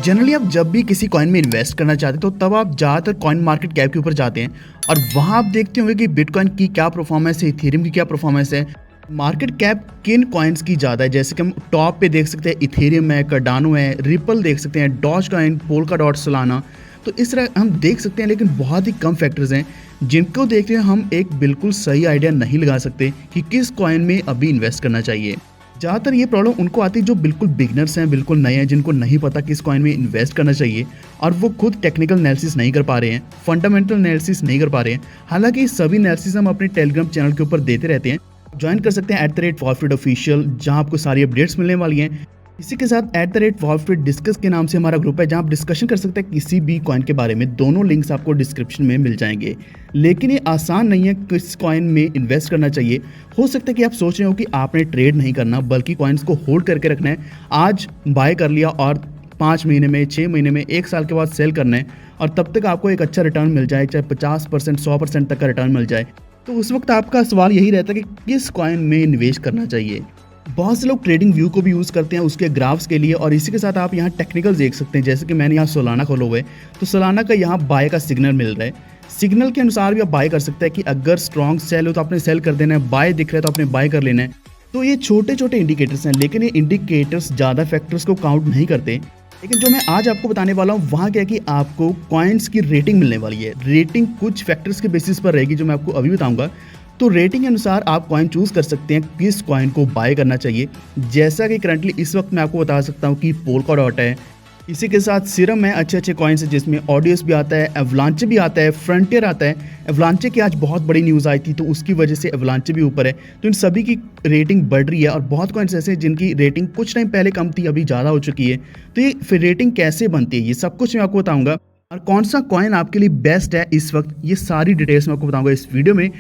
Generally आप जब भी किसी कॉइन में इन्वेस्ट करना चाहते हैं तो तब आप ज़्यादातर कॉइन मार्केट कैप के ऊपर जाते हैं और वहाँ आप देखते होंगे कि बिटकॉइन की क्या परफॉर्मेंस है, इथेरियम की क्या परफॉर्मेंस है, मार्केट कैप किन कॉइन्स की ज़्यादा है। जैसे कि हम टॉप पे देख सकते हैं इथेरियम है, कार्डानो है, रिपल देख सकते हैं, Dogecoin, Polkadot, Solana. तो इस तरह हम देख सकते हैं, लेकिन बहुत ही कम फैक्टर्स हैं जिनको देखते हुए हम एक बिल्कुल सही आइडिया नहीं लगा सकते कि किस कॉइन में अभी इन्वेस्ट करना चाहिए। ज़्यादातर ये प्रॉब्लम उनको आती है जो बिल्कुल बिगनर्स हैं, बिल्कुल नए हैं, जिनको नहीं पता किस कॉइन में इन्वेस्ट करना चाहिए और वो खुद टेक्निकल एनालिसिस नहीं कर पा रहे हैं, फंडामेंटल एनालिसिस नहीं कर पा रहे हैं। हालांकि सभी एनालिसिस हम अपने टेलीग्राम चैनल के ऊपर देते रहते हैं। ज्वाइन कर सकते हैं @WallStreetOfficial, जहाँ आपको सारी अपडेट्स मिलने वाली हैं। इसी के साथ @WallStreetDiscuss के नाम से हमारा ग्रुप है, जहाँ आप डिस्कशन कर सकते हैं किसी भी कॉइन के बारे में। दोनों लिंक्स आपको डिस्क्रिप्शन में मिल जाएंगे। लेकिन ये आसान नहीं है किस कॉइन में इन्वेस्ट करना चाहिए। हो सकता है कि आप सोच रहे हो कि आपने ट्रेड नहीं करना बल्कि कॉइन्स को होल्ड करके रखना है। आज बाय कर लिया और 5 महीने में, 6 महीने में, 1 साल के बाद सेल करना है और तब तक आपको एक अच्छा रिटर्न मिल जाए, चाहे 50%, 100% तक का रिटर्न मिल जाए। तो उस वक्त आपका सवाल यही रहता है कि किस कॉइन में निवेश करना चाहिए। बहुत से लोग ट्रेडिंग व्यू को भी यूज़ करते हैं उसके ग्राफ्स के लिए, और इसी के साथ आप यहाँ टेक्निकल देख सकते हैं। जैसे कि मैंने यहाँ सोलाना खोला हुआ है, तो सोलाना का यहाँ बाय का सिग्नल मिल रहा है। सिग्नल के अनुसार भी आप बाय कर सकते हैं कि अगर स्ट्रॉन्ग सेल हो तो आपने सेल कर देना है, बाय दिख रहा है तो आपने बाय कर लेना है। तो ये छोटे छोटे इंडिकेटर्स हैं, लेकिन ये इंडिकेटर्स ज़्यादा फैक्टर्स को काउंट नहीं करते। लेकिन जो मैं आज आपको बताने वाला हूँ वहाँ क्या है कि आपको कॉइन्स की रेटिंग मिलने वाली है। रेटिंग कुछ फैक्टर्स के बेसिस पर रहेगी जो मैं आपको अभी बताऊंगा। तो रेटिंग के अनुसार आप कॉइन चूज़ कर सकते हैं किस कॉइन को बाय करना चाहिए। जैसा कि करंटली इस वक्त मैं आपको बता सकता हूँ कि पोल्का डॉट है, इसी के साथ सीरम है, अच्छे अच्छे कॉइन्स है जिसमें ऑडियस भी आता है, एवलांचे भी आता है, फ्रंटियर आता है। एवलांचे की आज बहुत बड़ी न्यूज़ आई थी तो उसकी वजह से एवलांचे भी ऊपर है। तो इन सभी की रेटिंग बढ़ रही है और बहुत कॉइन्स ऐसे हैं जिनकी रेटिंग कुछ टाइम पहले कम थी, अभी ज़्यादा हो चुकी है। तो ये फिर रेटिंग कैसे बनती है ये सब कुछ मैं आपको बताऊँगा, और कौन सा कॉइन आपके लिए बेस्ट है इस वक्त, ये सारी डिटेल्स मैं आपको बताऊँगा इस वीडियो में।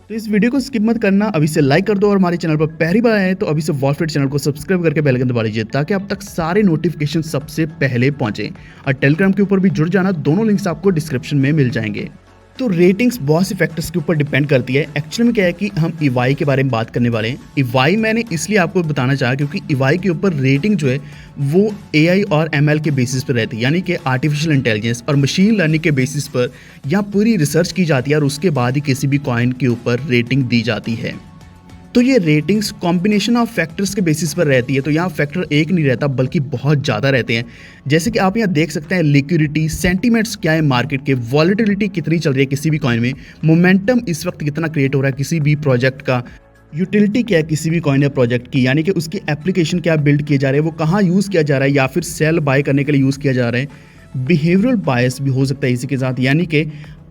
तो इस वीडियो को स्किप मत करना, अभी से लाइक कर दो और हमारे चैनल पर पहली बार आए तो अभी से वॉलस्ट्रीट चैनल को सब्सक्राइब करके बेल आइकन दबा लीजिए ताकि आप तक सारे नोटिफिकेशन सबसे पहले पहुंचे। और टेलीग्राम के ऊपर भी जुड़ जाना, दोनों लिंक्स आपको डिस्क्रिप्शन में मिल जाएंगे। तो रेटिंग्स बहुत से फैक्टर्स के ऊपर डिपेंड करती है। एक्चुअली में क्या है कि हम EY के बारे में बात करने वाले हैं। EY मैंने इसलिए आपको बताना चाहा क्योंकि EY के ऊपर रेटिंग जो है वो AI और ML के बेसिस पर रहती है, यानी कि आर्टिफिशियल इंटेलिजेंस और मशीन लर्निंग के बेसिस पर यहाँ पूरी रिसर्च की जाती है और उसके बाद ही किसी भी कॉइन के ऊपर रेटिंग दी जाती है। तो ये रेटिंग्स कॉम्बिनेशन ऑफ फैक्टर्स के बेसिस पर रहती है। तो यहाँ फैक्टर एक नहीं रहता बल्कि बहुत ज़्यादा रहते हैं। जैसे कि आप यहाँ देख सकते हैं लिक्विडिटी, सेंटीमेंट्स क्या है मार्केट के, वॉलेटिलिटी कितनी चल रही है किसी भी कॉइन में, मोमेंटम इस वक्त कितना क्रिएट हो रहा है किसी भी प्रोजेक्ट का, यूटिलिटी क्या है किसी भी कॉइन या प्रोजेक्ट की, यानी कि उसकी एप्लीकेशन क्या बिल्ड किए जा रहे हैं, वो कहाँ यूज़ किया जा रहा है या फिर सेल बाय करने के लिए यूज़ किया जा रहा है। बिहेवियरल बायस भी हो सकता है इसी के साथ, यानी कि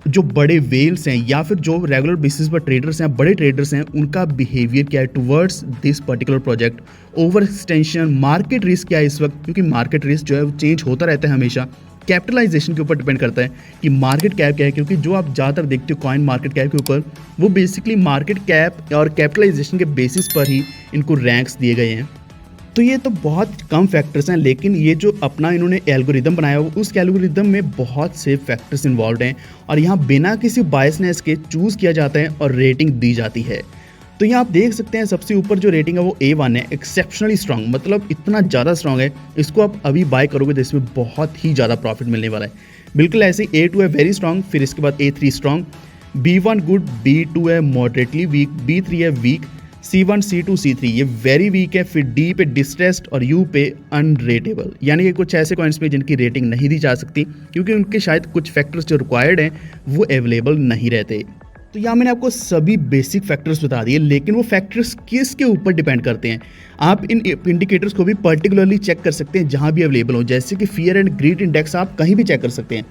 जो बड़े वेल्स हैं या फिर जो रेगुलर बेसिस पर ट्रेडर्स हैं, बड़े ट्रेडर्स हैं, उनका बिहेवियर क्या है towards this particular project. Over extension, market risk क्या है इस वक्त, क्योंकि मार्केट रिस्क जो है वो चेंज होता रहता है हमेशा। कैपिटलाइजेशन के ऊपर डिपेंड करता है कि मार्केट कैप क्या है, क्योंकि जो आप ज़्यादातर देखते हो कॉइन मार्केट कैप के ऊपर, वो बेसिकली मार्केट कैप और कैपिटलाइजेशन के बेसिस पर ही इनको रैंक्स दिए गए हैं। तो ये तो बहुत कम फैक्टर्स हैं, लेकिन ये जो अपना इन्होंने एल्गोरिदम बनाया हुआ उस एल्गोरिदम में बहुत से फैक्टर्स इन्वॉल्व हैं और यहाँ बिना किसी बायसनेस के चूज़ किया जाता है और रेटिंग दी जाती है। तो यहाँ आप देख सकते हैं सबसे ऊपर जो रेटिंग है वो A1 है, एक्सेप्शनली स्ट्रॉन्ग, मतलब इतना ज़्यादा स्ट्रॉन्ग है, इसको आप अभी बाय करोगे तो इसमें बहुत ही ज़्यादा प्रॉफिट मिलने वाला है। बिल्कुल ऐसे ही A2 है वेरी स्ट्रॉन्ग, फिर इसके बाद A3 strong, B1 good, B2 है मॉडरेटली वीक, B3 है वीक, C1, C2, C3 ये वेरी वीक है, फिर D पे डिस्ट्रेस्ड और U पे अनरेटेबल, यानी कि कुछ ऐसे कॉइन्स पे जिनकी रेटिंग नहीं दी जा सकती क्योंकि उनके शायद कुछ फैक्टर्स जो रिक्वायर्ड हैं वो अवेलेबल नहीं रहते। तो यहाँ मैंने आपको सभी बेसिक फैक्टर्स बता दिए, लेकिन वो फैक्टर्स किसके ऊपर डिपेंड करते हैं। आप इन इंडिकेटर्स को भी पर्टिकुलरली चेक कर सकते हैं जहाँ भी अवेलेबल हो, जैसे कि फियर एंड ग्रीड इंडेक्स आप कहीं भी चेक कर सकते हैं।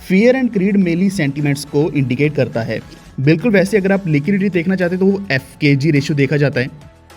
Fear and greed mainly sentiments को इंडिकेट करता है। बिल्कुल वैसे अगर आप लिक्विडिटी देखना चाहते हैं तो वो FKG रेशियो देखा जाता है।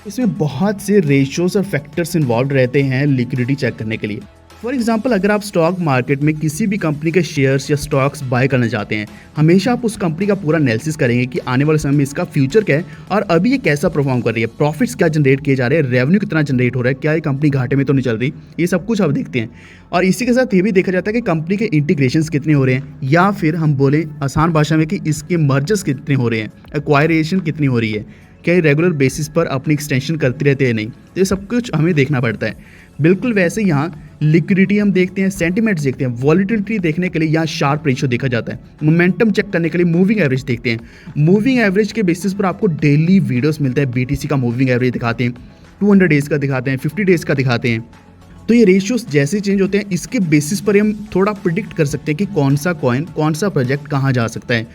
इसमें बहुत से रेशियोज और फैक्टर्स इन्वॉल्व रहते हैं लिक्विडिटी चेक करने के लिए। फॉर एग्जांपल अगर आप स्टॉक मार्केट में किसी भी कंपनी के शेयर्स या स्टॉक्स बाय करना चाहते हैं, हमेशा आप उस कंपनी का पूरा एनालिसिस करेंगे कि आने वाले समय में इसका फ्यूचर क्या है और अभी ये कैसा परफॉर्म कर रही है, प्रॉफिट्स क्या जनरेट किए जा रहे हैं, रेवेन्यू कितना जनरेट हो रहा है, क्या ये कंपनी घाटे में तो नहीं चल रही, ये सब कुछ आप देखते हैं। और इसी के साथ ये भी देखा जाता है कि कंपनी के इंटीग्रेशंस कितने हो रहे हैं, या फिर हम बोलें आसान भाषा में कि इसके मर्जर्स कितने हो रहे हैं, एक्वायरेशन कितनी हो रही है, क्या ये रेगुलर बेसिस पर अपनी एक्सटेंशन करती रहते हैं नहीं, तो ये सब कुछ हमें देखना पड़ता है। बिल्कुल वैसे यहाँ लिक्विडिटी हम देखते हैं, सेंटिमेंट्स देखते हैं, वॉलिटिलिटी देखने के लिए यहाँ शार्प रेशियो देखा जाता है, मोमेंटम चेक करने के लिए मूविंग एवरेज देखते हैं। मूविंग एवरेज के बेसिस पर आपको डेली वीडियोस मिलता है, बीटीसी का मूविंग एवरेज दिखाते हैं, 200 डेज़ का दिखाते हैं, 50 डेज़ का दिखाते हैं। तो ये रेशियोस जैसे चेंज होते हैं, इसके बेसिस पर हम थोड़ा प्रिडिक्ट कर सकते हैं कि कौन सा कॉइन, कौन सा प्रोजेक्ट कहाँ जा सकता है।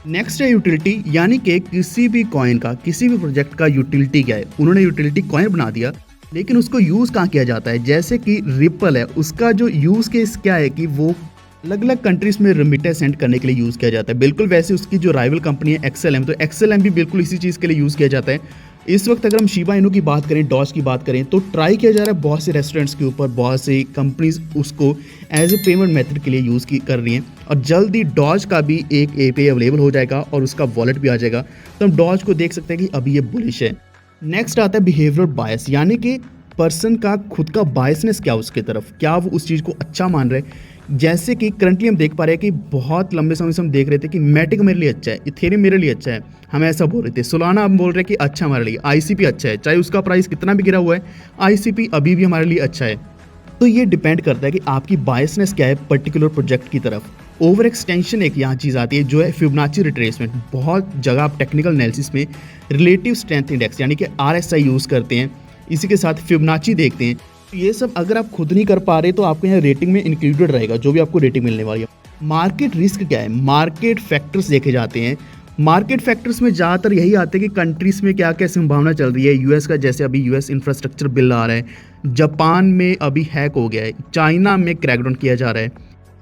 नेक्स्ट है यूटिलिटी, यानी कि किसी भी कॉइन का, किसी भी प्रोजेक्ट का यूटिलिटी क्या है। उन्होंने यूटिलिटी कॉइन बना दिया, लेकिन उसको यूज़ कहाँ किया जाता है। जैसे कि रिपल है, उसका जो यूज़ केस क्या है कि वो अलग अलग कंट्रीज़ में रेमिटेंस सेंड करने के लिए यूज़ किया जाता है। बिल्कुल वैसे उसकी जो राइवल कंपनी है XLM, तो XLM भी बिल्कुल इसी चीज़ के लिए यूज़ किया जाता है। इस वक्त अगर हम शिबा इनू की बात करें, डॉज की बात करें, तो ट्राई किया जा रहा है बहुत से रेस्टोरेंट्स के ऊपर, बहुत सी कंपनीज उसको एज ए पेमेंट मेथड के लिए यूज़ कर रही हैं। और जल्दी डॉज का भी एक API अवेलेबल हो जाएगा और उसका वॉलेट भी आ जाएगा, तो हम डॉज को देख सकते हैं कि अभी ये बुलिश है। नेक्स्ट आता है बिहेवियरल बायस, यानी कि पर्सन का खुद का बायसनेस क्या उसके तरफ, क्या वो उस चीज़ को अच्छा मान रहे हैं। जैसे कि करंटली हम देख पा रहे हैं कि बहुत लंबे समय से हम देख रहे थे कि मैटिक मेरे लिए अच्छा है, इथेरियम मेरे लिए अच्छा है, हम ऐसा बोल रहे थे। सोलाना हम बोल रहे हैं कि अच्छा हमारे लिए, ICP अच्छा है, चाहे उसका प्राइस कितना भी गिरा हुआ है, ICP अभी भी हमारे लिए अच्छा है। तो ये डिपेंड करता है कि आपकी बायसनेस क्या है पर्टिकुलर प्रोजेक्ट की तरफ। ओवर एक्सटेंशन एक यहाँ चीज़ आती है जो है फिबोनाची रिट्रेसमेंट। बहुत जगह आप टेक्निकल एनालिसिस में रिलेटिव स्ट्रेंथ इंडेक्स यानी कि RSI यूज़ करते हैं, इसी के साथ फिबोनाची देखते हैं। ये सब अगर आप खुद नहीं कर पा रहे तो आपको यहाँ रेटिंग में इंक्लूडेड रहेगा, जो भी आपको रेटिंग मिलने वाली है। मार्केट रिस्क क्या है, मार्केट फैक्टर्स देखे जाते हैं। मार्केट फैक्टर्स में ज़्यादातर यही आते हैं कि कंट्रीज़ में क्या क्या संभावना चल रही है। यूएस का जैसे अभी यूएस इंफ्रास्ट्रक्चर बिल आ रहा है, जापान में अभी हैक हो गया है, चाइना में क्रैकडाउन किया जा रहा है,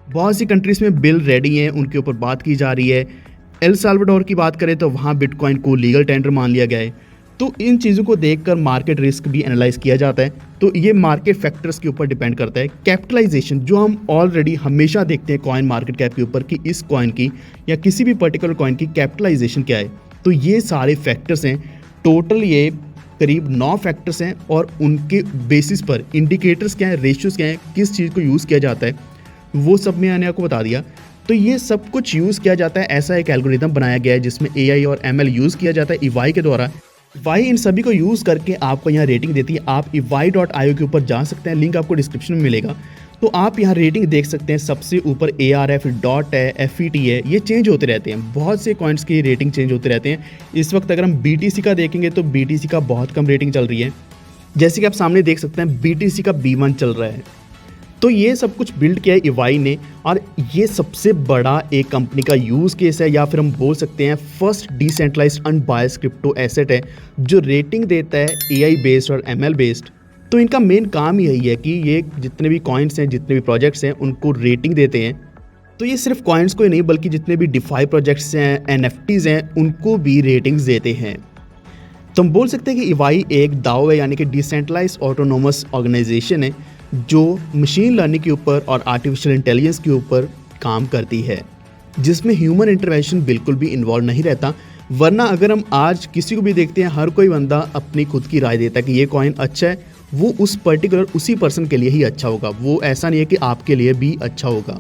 बहुत सी कंट्रीज़ में बिल रेडी हैं, उनके ऊपर बात की जा रही है। एल साल्वाडोर की बात करें तो वहाँ बिटकॉइन को लीगल टेंडर मान लिया गया है। तो इन चीज़ों को देखकर मार्केट रिस्क भी एनालाइज किया जाता है। तो ये मार्केट फैक्टर्स के ऊपर डिपेंड करता है। कैपिटलाइजेशन जो हम ऑलरेडी हमेशा देखते हैं कॉइन मार्केट कैप के ऊपर कि इस कॉइन की या किसी भी पर्टिकुलर कॉइन की कैपिटलाइजेशन क्या है। तो ये सारे फैक्टर्स हैं, टोटल ये करीब 9 फैक्टर्स हैं और उनके बेसिस पर इंडिकेटर्स क्या हैं, रेशियोज़ क्या हैं, किस चीज़ को यूज़ किया जाता है, वो सब मैंने आपको बता दिया। तो ये सब कुछ यूज़ किया जाता है, ऐसा एक एल्गोरिदम बनाया गया है जिसमें AI और ML यूज़ किया जाता है EY के द्वारा। EY इन सभी को यूज़ करके आपको यहाँ रेटिंग देती है। आप EY.io के ऊपर जा सकते हैं, लिंक आपको डिस्क्रिप्शन में मिलेगा। तो आप यहाँ रेटिंग देख सकते हैं, सबसे ऊपर ARF डॉट है, FET है, ये चेंज होते रहते हैं। बहुत से कॉइन्स की रेटिंग चेंज होते रहते हैं। इस वक्त अगर हम BTC का देखेंगे तो BTC का बहुत कम रेटिंग चल रही है, जैसे कि आप सामने देख सकते हैं BTC का B1 चल रहा है। तो ये सब कुछ बिल्ड किया है EY ने, और ये सबसे बड़ा एक कंपनी का यूज़ केस है, या फिर हम बोल सकते हैं first decentralised unbiased crypto asset है जो रेटिंग देता है AI बेस्ड और ML बेस्ड। तो इनका मेन काम यही है कि ये जितने भी कॉइन्स हैं, जितने भी प्रोजेक्ट्स हैं, उनको रेटिंग देते हैं। तो ये सिर्फ कॉइन्स को ही नहीं बल्कि जितने भी डिफाई प्रोजेक्ट्स हैं, NFTs हैं, उनको भी रेटिंग्स देते हैं। तो हम बोल सकते हैं कि EY एक DAO है, यानी कि डिसेंट्रलाइज्ड ऑटोनोमस ऑर्गेनाइजेशन है जो मशीन लर्निंग के ऊपर और आर्टिफिशियल इंटेलिजेंस के ऊपर काम करती है, जिसमें ह्यूमन इंटरवेंशन बिल्कुल भी इन्वॉल्व नहीं रहता। वरना अगर हम आज किसी को भी देखते हैं, हर कोई बंदा अपनी खुद की राय देता है कि ये कॉइन अच्छा है, वो उस पर्टिकुलर उसी पर्सन के लिए ही अच्छा होगा, वो ऐसा नहीं है कि आपके लिए भी अच्छा होगा।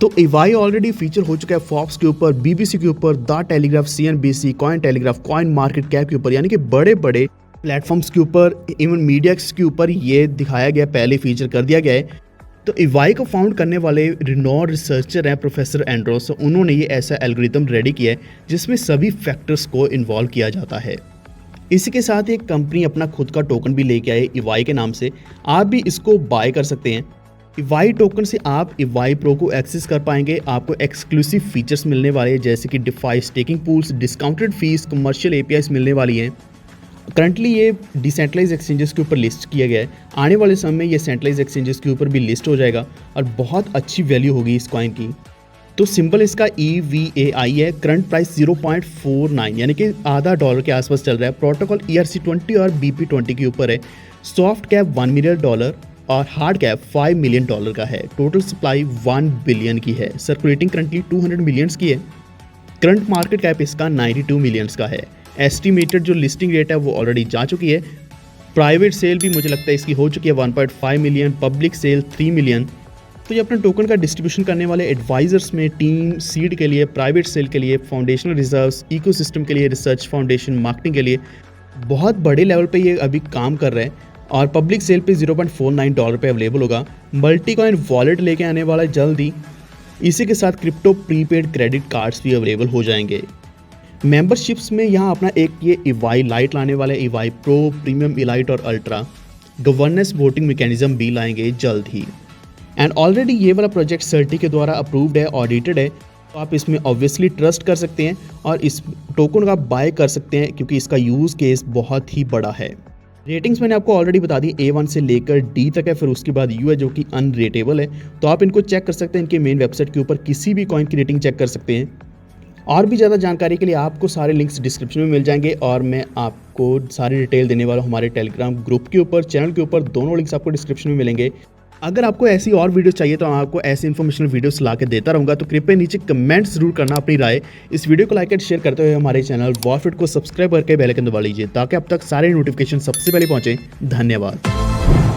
तो EY ऑलरेडी फीचर हो चुका है फॉक्स के ऊपर, BBC के ऊपर, the telegraph, CNBC, coin telegraph, coin market cap के ऊपर, यानी कि बड़े बड़े प्लेटफॉर्म्स के ऊपर, इवन मीडियाक्स के ऊपर ये दिखाया गया, पहले फीचर कर दिया गया है। तो EY को फाउंड करने वाले रिनोड रिसर्चर हैं प्रोफेसर एंड्रोस, उन्होंने ये ऐसा एल्गोरिथम रेडी किया है जिसमें सभी फैक्टर्स को इन्वॉल्व किया जाता है। इसी के साथ एक कंपनी अपना खुद का टोकन भी लेके आए EY के नाम से, आप भी इसको बाय कर सकते हैं। EY टोकन से आप EY प्रो को एक्सेस कर पाएंगे, आपको एक्सक्लूसिव फीचर्स मिलने वाले हैं जैसे कि DeFi staking pools, discounted fees, commercial APIs मिलने वाली हैं। करंटली ये डिसेंट्रलाइज एक्सचेंजेस के ऊपर लिस्ट किया गया है, आने वाले समय में ये सेंट्रलाइज एक्सचेंजेस के ऊपर भी लिस्ट हो जाएगा और बहुत अच्छी वैल्यू होगी इस कॉइन की। तो सिंबल इसका EVAI है, करंट प्राइस 0.49 यानी कि आधा $1 के आसपास चल रहा है। प्रोटोकॉल ERC20 और BP20 के ऊपर है। सॉफ्ट कैप $1 मिलियन और हार्ड कैप $5 मिलियन का है। टोटल सप्लाई 1 बिलियन की है। सर्कुलेटिंग करंटली 200 मिलियंस की है। करंट मार्केट कैप इसका 92 मिलियंस का है। एस्टिमेटेड जो लिस्टिंग रेट है वो ऑलरेडी जा चुकी है। प्राइवेट सेल भी मुझे लगता है इसकी हो चुकी है 1.5 मिलियन, पब्लिक सेल 3 मिलियन। तो ये अपने टोकन का डिस्ट्रीब्यूशन करने वाले एडवाइजर्स में टीम, सीड के लिए, प्राइवेट सेल के लिए, फाउंडेशनल रिजर्व्स, इकोसिस्टम के लिए, रिसर्च फाउंडेशन, मार्केटिंग के लिए बहुत बड़े लेवल पे ये अभी काम कर रहे हैं। और पब्लिक सेल पे $0.49 पे अवेलेबल होगा। मल्टी कॉइन वॉलेट लेके आने वाला है जल्द ही। इसी के साथ क्रिप्टो प्रीपेड क्रेडिट कार्ड्स भी अवेलेबल हो जाएंगे। मेंबरशिप्स में यहाँ अपना एक ये EVAI लाइट लाने वाले, EVAI प्रो, प्रीमियम इलाइट और अल्ट्रा। गवर्नेंस वोटिंग मैकेनिज्म भी लाएंगे जल्द ही। एंड ऑलरेडी ये वाला प्रोजेक्ट सर्टी के द्वारा अप्रूव्ड है, ऑडिटेड है, तो आप इसमें ऑब्वियसली ट्रस्ट कर सकते हैं और इस टोकन का बाय कर सकते हैं क्योंकि इसका यूज़ केस बहुत ही बड़ा है। रेटिंग्स मैंने आपको ऑलरेडी बता दी, A1 से लेकर D तक है, फिर उसके बाद U है जो कि अनरेटेबल है। तो आप इनको चेक कर सकते हैं, इनके मेन वेबसाइट के ऊपर किसी भी कॉइन की रेटिंग चेक कर सकते हैं। और भी ज़्यादा जानकारी के लिए आपको सारे लिंक्स डिस्क्रिप्शन में मिल जाएंगे और मैं आपको सारी डिटेल देने वाला हूँ हमारे टेलीग्राम ग्रुप के ऊपर, चैनल के ऊपर, दोनों लिंक्स आपको डिस्क्रिप्शन में मिलेंगे। अगर आपको ऐसी और वीडियो चाहिए तो मैं आपको ऐसी इन्फॉर्मेशनल वीडियोस ला के देता रहूँगा, तो कृपया नीचे कमेंट्स जरूर करना अपनी राय। इस वीडियो को लाइक एंड शेयर करते हुए हमारे चैनल वॉरफिट को सब्सक्राइब करके बेल आइकन दबा लीजिए ताकि अब तक सारे नोटिफिकेशन सबसे पहले पहुँचे। धन्यवाद।